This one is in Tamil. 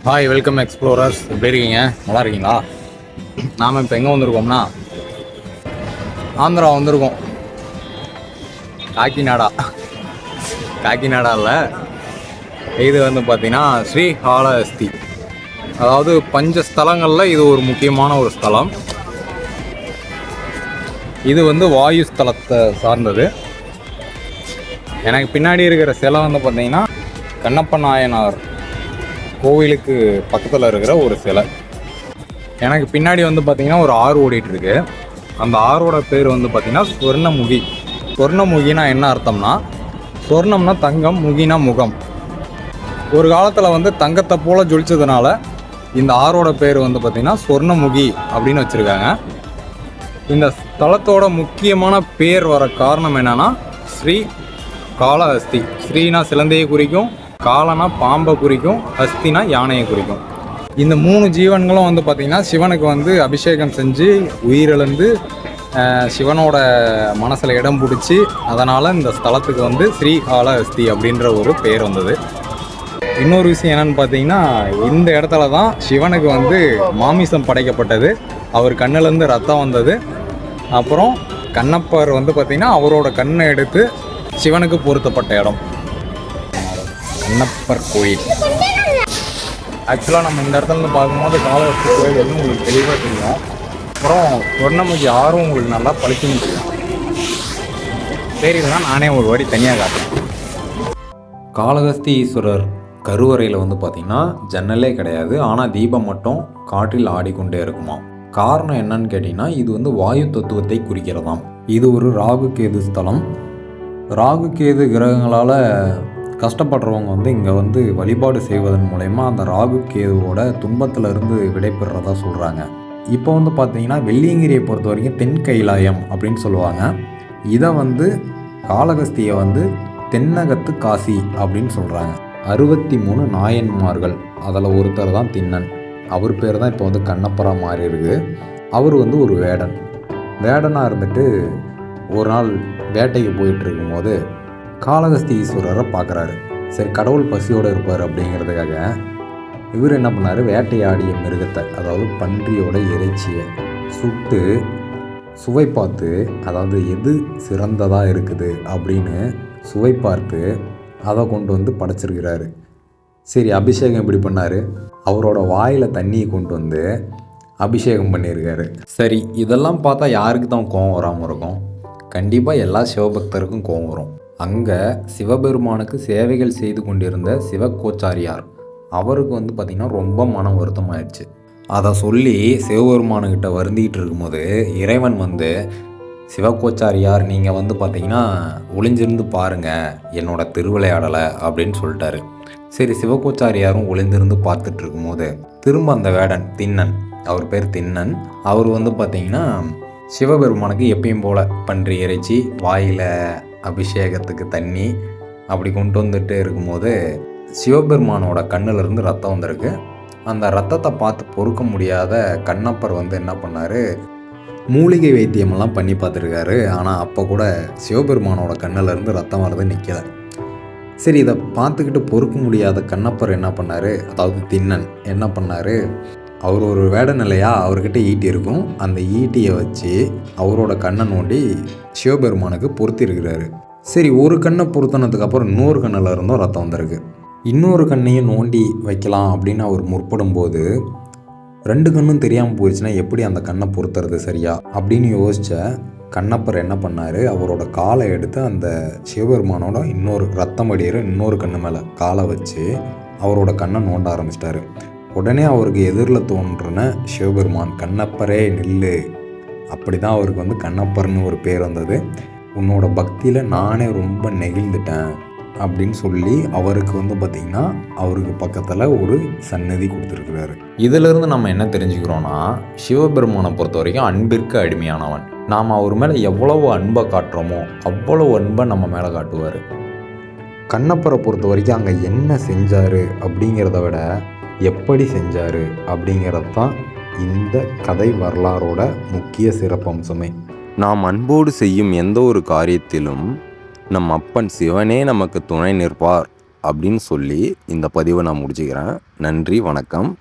Hi, welcome explorers. எப்படி இருக்கீங்க? நல்லா இருக்கீங்களா? நாம் இப்போ எங்கே வந்திருக்கோம்னா ஆந்திரா வந்திருக்கோம். காக்கிநாடாவில் இது வந்து பார்த்திங்கன்னா ஸ்ரீகாளஹஸ்தி. அதாவது பஞ்சஸ்தலங்களில் இது ஒரு முக்கியமான ஒரு ஸ்தலம். இது வந்து வாயு ஸ்தலத்தை சார்ந்தது. எனக்கு பின்னாடி இருக்கிற சிலை வந்து பார்த்திங்கன்னா கண்ணப்ப நாயனார் கோவிலுக்கு பக்கத்தில் இருக்கிற ஒரு சிலை. எனக்கு பின்னாடி வந்து பார்த்திங்கன்னா ஒரு ஆறு ஓடிட்டுருக்கு. அந்த ஆறோட பேர் வந்து பார்த்திங்கன்னா ஸ்வர்ணமுகி. ஸ்வர்ணமுகினா என்ன அர்த்தம்னா, ஸ்வர்ணம்னா தங்கம், முகினா முகம். ஒரு காலத்தில் வந்து தங்கத்தை போல் ஜொலிச்சதுனால இந்த ஆறோட பேர் வந்து பார்த்திங்கன்னா ஸ்வர்ணமுகி அப்படின்னு வச்சுருக்காங்க. இந்த ஸ்தலத்தோட முக்கியமான பேர் வர காரணம் என்னென்னா ஸ்ரீ காளஹஸ்தி. ஸ்ரீனா சிலந்தையை குறிக்கும், காலனா பாம்பை குறிக்கும், ஹஸ்தினா யானையை குறிக்கும். இந்த 3 ஜீவன்களும் வந்து பார்த்திங்கன்னா சிவனுக்கு வந்து அபிஷேகம் செஞ்சு உயிரிழந்து சிவனோட மனசில் இடம் பிடிச்சி, அதனால் இந்த ஸ்தலத்துக்கு வந்து ஸ்ரீகாளஹஸ்தி அப்படின்ற ஒரு பேர் வந்தது. இன்னொரு விஷயம் என்னென்னு பார்த்தீங்கன்னா, இந்த இடத்துல தான் சிவனுக்கு வந்து மாமிசம் படைக்கப்பட்டது. அவர் கண்ணிலேருந்து ரத்தம் வந்தது. அப்புறம் கண்ணப்பர் வந்து பார்த்திங்கன்னா அவரோட கண்ணை எடுத்து சிவனுக்கு பொருத்தப்பட்ட இடம் கண்ணப்பர் கோயில். ஆக்சுவலாக நம்ம இந்த இடத்துல இருந்து பார்க்கும்போது காளஹஸ்தி கோயில் வந்து உங்களுக்கு தெளிவாக தெரியும். அப்புறம் ஸ்வர்ணமுகி ஆறும் உங்களுக்கு நல்லா பளிச்சுன்னு தெரியும். தெரியலன்னா நானே ஒரு வாட்டி தனியாக காட்டுறேன். காளஹஸ்தி ஈஸ்வரர் கருவறையில் வந்து பார்த்திங்கன்னா ஜன்னலே கிடையாது. ஆனால் தீபம் மட்டும் காற்றில் ஆடிக்கொண்டே இருக்குமா. காரணம் என்னன்னு கேட்டிங்கன்னா, இது வந்து வாயு தத்துவத்தை குறிக்கிறதாம். இது ஒரு ராகு கேது ஸ்தலம். ராகு கேது கிரகங்களால் கஷ்டப்படுறவங்க வந்து இங்கே வந்து வழிபாடு செய்வதன் மூலயமா அந்த ராகு கேதுவோட துன்பத்தில் இருந்து விடைபெறதா சொல்கிறாங்க. இப்போ வந்து பார்த்திங்கன்னா வெள்ளியங்கிரியை பொறுத்த வரைக்கும் தென் கைலாயம் அப்படின்னு சொல்லுவாங்க. இதை வந்து காளஹஸ்தியை வந்து தென்னகத்து காசி அப்படின்னு சொல்கிறாங்க. 63 நாயன்மார்கள், அதில் ஒருத்தர் தான் திண்ணன். அவர் பேர் தான் இப்போ வந்து கண்ணப்பராக மாறி இருக்கு. அவர் வந்து ஒரு வேடனாக இருந்துட்டு ஒரு நாள் வேட்டைக்கு போயிட்டு இருக்கும்போது காளஹஸ்தி ஈஸ்வரரை பார்க்குறாரு. சரி, கடவுள் பசியோடு இருப்பார் அப்படிங்கிறதுக்காக இவர் என்ன பண்ணார், வேட்டையாடிய மிருகத்தை, அதாவது பன்றியோட இறைச்சியை சுட்டு சுவை பார்த்து, அதாவது எது சிறந்ததாக இருக்குது அப்படின்னு சுவை பார்த்து அதை கொண்டு வந்து படைச்சிருக்கிறாரு. சரி, அபிஷேகம் எப்படி பண்ணார், அவரோட வாயில் தண்ணியை கொண்டு வந்து அபிஷேகம் பண்ணியிருக்காரு. சரி, இதெல்லாம் பார்த்தா யாருக்கு தான் கோபம் வராமல் இருக்கும்? கண்டிப்பாக எல்லா சிவபக்தருக்கும் கோபம் வரும். அங்கே சிவபெருமானுக்கு சேவைகள் செய்து கொண்டிருந்த சிவகோச்சாரியார், அவருக்கு வந்து பார்த்திங்கன்னா ரொம்ப மன வருத்தம் ஆயிடுச்சு. அதை சொல்லி சிவபெருமானுக்கிட்ட வருந்திக்கிட்டு இருக்கும்போது இறைவன் வந்து, சிவகோச்சாரியார் நீங்கள் வந்து பார்த்திங்கன்னா ஒளிஞ்சிருந்து பாருங்கள் என்னோடய திருவிளையாடலை அப்படின்னு சொல்லிட்டாரு. சரி, சிவகோச்சாரியாரும் ஒளிந்திருந்து பார்த்துட்டு இருக்கும்போது திரும்ப அந்த வேடன் திண்ணன், அவர் பேர் திண்ணன், அவர் வந்து பார்த்திங்கன்னா சிவபெருமானுக்கு எப்பயும் போல் பன்றி இறைச்சி, வாயில் அபிஷேகத்துக்கு தண்ணி அப்படி கொண்டு வந்துட்டு இருக்கும்போது சிவபெருமானோட கண்ணிலிருந்து ரத்தம் வந்திருக்கு. அந்த ரத்தத்தை பார்த்து பொறுக்க முடியாத கண்ணப்பர் வந்து என்ன பண்ணார், மூலிகை வைத்தியமெல்லாம் பண்ணி பார்த்துருக்காரு. ஆனால் அப்போ கூட சிவபெருமானோட கண்ணிலேருந்து ரத்தம் வர்றது நிற்கலை. சரி, இதை பார்த்துக்கிட்டு பொறுக்க முடியாத கண்ணப்பர் என்ன பண்ணார், அதாவது திண்ணன் என்ன பண்ணார், அவர் ஒரு வேடன் இல்லையா, அவர்கிட்ட ஈட்டி இருக்கும். அந்த ஈட்டியை வச்சு அவரோட கண்ணை நோண்டி சிவபெருமானுக்கு பொருத்திருக்கிறாரு. சரி, ஒரு கண்ணை பொருத்தினதுக்கப்புறம் இன்னொரு கண்ணில் இருந்தும் ரத்தம் வந்திருக்கு. இன்னொரு கண்ணையும் நோண்டி வைக்கலாம் அப்படின்னு அவர் முற்படும் போது 2 கண்ணும் தெரியாமல் போயிடுச்சுன்னா எப்படி அந்த கண்ணை பொருத்துறது சரியா அப்படின்னு யோசித்த கண்ணப்பர் என்ன பண்ணார், அவரோட காலை எடுத்து அந்த சிவபெருமானோட இன்னொரு ரத்தம் வடிகிற இன்னொரு கண்ணு மேலே காலை வச்சு அவரோட கண்ணை நோண்ட ஆரம்பிச்சிட்டாரு. உடனே அவருக்கு எதிரில் தோன்றுன சிவபெருமான், கண்ணப்பரே நில்லு. அப்படி தான் அவருக்கு வந்து கண்ணப்பர்னு ஒரு பேர் வந்தது. உன்னோட பக்தியில் நானே ரொம்ப நெகிழ்ந்துட்டேன் அப்படின்னு சொல்லி அவருக்கு வந்து பார்த்திங்கன்னா அவருக்கு பக்கத்தில் ஒரு சன்னதி கொடுத்துருக்குறாரு. இதிலிருந்து நம்ம என்ன தெரிஞ்சுக்கிறோன்னா, சிவபெருமானை பொறுத்த வரைக்கும் அன்பிற்கு அடிமையானவன். நாம் அவர் மேலே எவ்வளவு அன்பை காட்டுறோமோ அவ்வளவு அன்பை நம்ம மேலே காட்டுவார். கண்ணப்பரை பொறுத்த வரைக்கும் அங்கே என்ன செஞ்சார் அப்படிங்கிறத விட எப்படி செஞ்சார் அப்படிங்கிறது தான் இந்த கதை வரலாறோட முக்கிய சிறப்பம்சமே. நாம் அன்போடு செய்யும் எந்த ஒரு காரியத்திலும் நம் அப்பன் சிவனே நமக்கு துணை நிற்பார் அப்படின்னு சொல்லி இந்த பதிவை நான் முடிச்சுக்கிறேன். நன்றி, வணக்கம்.